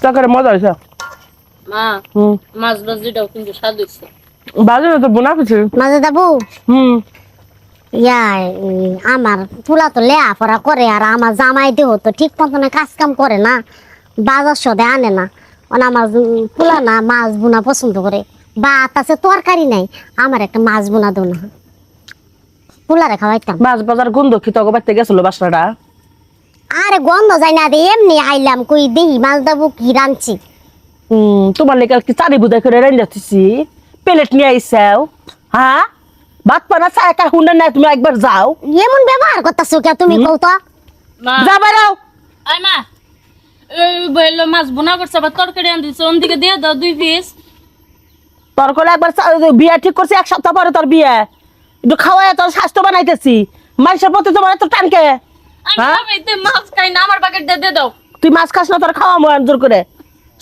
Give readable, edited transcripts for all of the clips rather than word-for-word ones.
তরকারি মজা হয়েছে। মা মাছ ভাজিটাও কিন্তু স্বাদ হয়েছে। ভালো না তো বোনা কিছু মাঝে দাবু আমার পুলা তো লেয়াপড়া করে আর আমার জামাই দেহ তো ঠিক মতন কাজ কাম করে না, বাজার সদে আনে না। আমার পুলা না মাছ বোনা পছন্দ করে, ভাত আছে তরকারি নাই, আমার একটা মাছ বোনা দো না, পুলারে খাওয়াইতাম। মাছ বাজার গন্ধ খেতে বাড়তে গেছিল বাসনাটা। আরে গন্ধ যাই না রে, এমনি আইলাম কই দেহি মাছ দাবু কি রাঁধছি। তোমার লেগে কি চারি বুদাই করে রান্নাতেছি, প্লেট নিয়ে আইসাও। হ্যাঁ ভাত পানা চা একা হুন্ডা নাই, তুমি একবার যাও। এমন ব্যবহার করতেছো কে তুমি কও তো? যা বেরাও। আই মা বললো মাছ বোনা করছে আবার তরকারি আন দিছে, ওদিকে দিয়ে দাও 2 পিস। তোর করে একবার বিয়া ঠিক করছি, 1 সপ্তাহ পরে তোর বিয়ে। একটু খাওয়াই তোর স্বাস্থ্য বানাইতেছি, মানুষের প্রতি তোমার এত টানকে। মাছ খাই না, আমার বাকেট দিয়ে দাও। তুই মাছ খাস না, তোর খাওয়া মন জোর করে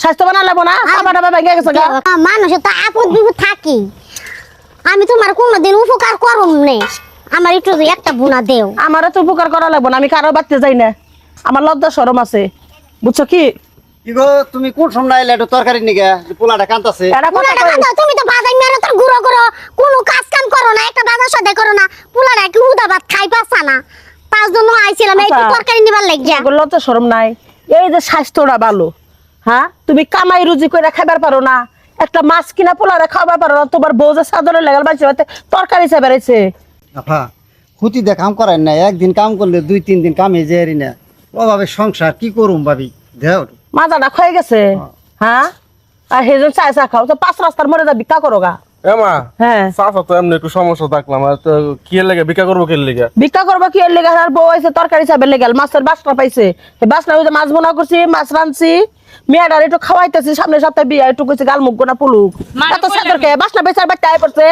স্বাস্থ্য বানা লাগবো না। খাবার দাবার ভেঙে গেছে গা। মানুষের তো আপদ বিপদ থাকি, আমি তোমার কোনোদিন উপকার করুম নে, আমার একটু একটা বোনা দেও। আমারও তো উপকার করা লাগবো না, আমি কারো বাড়তে যাই না, আমার লজ্জা শরম আছে, বুঝছো কি? কি গো তুমি কোন সময় আইলে একটু তরকারি নিগে পোলাটা কাঁদতাছে? তুমি তো বাজার মেরে তোর গুঁড়ো করো, কোনো কাজ কাম করো না, একটা বাজার সদাই করো না, পোলাটা কি উদা ভাত খাই পাচ্ছা না? 5 জন আইছিলাম এই তরকারি নিবার লাগিয়া। লজ্জা শরম নাই? এই যে স্বাস্থ্যটা ভালো, হ্যাঁ তুমি কামাই রুজি করে খাবার পারো না, একটা মাছ কিনা পোলারে খাবার পারো না, তোমার বউ যে সাদরে লাগাল বাঁচে তরকারি চা বেড়াইছে। আফা খুঁটি দিয়ে কাম করেন না, একদিন কাম করলে 2-3 দিন কামে যাই না, ওভাবে সংসার কি করুম ভাবি দেও। মাজাটা ক্ষয়ে গেছে। হ্যাঁ আর হেজন চা চা খাও তো 5 রাস্তার মরে যা ভিক্ষা করো গা। এমা হ্যাঁ চাচা তো এমনি একটু সমস্যা থাকলাম, আর তো কি এর লেগে ভিক্ষা করবো, কি এর লেগে ভিক্ষা করবো কি এর লেগে? আর বউ আইছে তরকারি চাবের লেগে, মাছের বাসনা পাইছে, এই বাসনা হইছে মাছ বোনা করছি, মাছ রাঁধছি, মেয়েটার একটু খাওয়াইতেছি, সামনে সপ্তাহে বিয়ে, একটু কইছে গাল মুখ গোনা পুলুক, এত সাদরকে বাসনা বেচার বাড়তে আয় পড়ছে।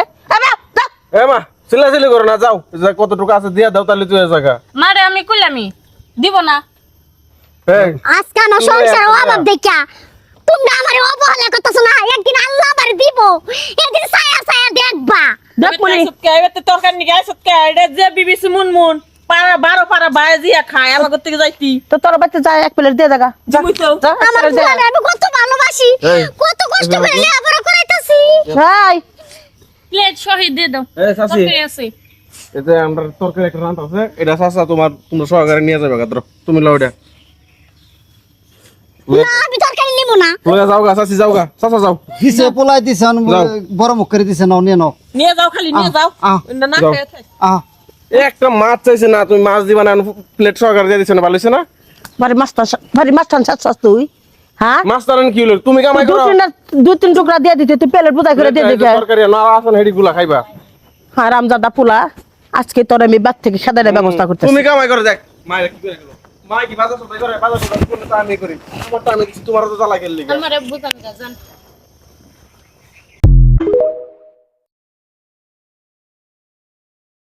এমা চিল্লাচিল্লি করো না, যাও কতটুকু আছে দিয়া দাও, তাহলে তুই জায়গা মারে আমি কইলামি দিব না। আজকাল না সংসার অভাব দেখা তুমি আমারে অবহেলা করতেছ না, একদিন আল্লাহ আমারে দিব, একদিন ছায়া ছায়া দেখবা। তরকারি নিয়ে গায়ে সৎকে এটা যে বিবিসি মুনমুন পাড়া 12 পাড়া বাজিয়া খায় আমার থেকে যাইতি তো তোর বাড়তে যায় 1 প্লেট দিয়ে জায়গা। আমার ফুলারে আমি কত ভালোবাসি, কত কষ্ট করে লেখাপড়া করাইতাছি। হাই প্লেট শহীদ দিয়ে দাও। এই চাচি তরকারি আছে এতে আমরা তরকারি একটা রান্না আছে, এটা চাচা তোমরা সহকারে নিয়ে যাবে গাদ্র, তুমি লও এটা না আমি তরকারি নিব না। লয়ে যাও গা চাচি, যাও গা চাচা যাও। দিছে পোলাই দিছে বড় মুখ করে দিছে, নাও নিয়ে নাও। নিয়ে যাও, খালি নিয়ে যাও, না যাও। খেয়ে থাক। একটা মাছ চাইছে না, তুমি মাছ দিবা না, প্লেট সহকারে দিয়ে দিছে না, ভালো হইছে না? ভারী মাছ টান চাচ্ছাস তুই? হ্যাঁ মাছ তারেন কি হলো, তুমি কামাই করো। 2-3 টুকরা দিয়ে দিতে, তুই প্লেট বোঝাই করে দিয়ে দিকে। তরকারি না আসেন হেডি গুলা খাইবা। হ্যাঁ রামজাদা পোলা, আজকে তোর আমি বাদ থেকে খেদারের ব্যবস্থা করতেছি। তুমি কামাই করে দেখ মায়ের কি করে গেল, মা কি বাজার সদাই করে, বাজার সদাই করলে তো আমি করি, আমার তো আমি কিছু তোমার তো জ্বালা গেল লিগা। আমার আব্বু জান।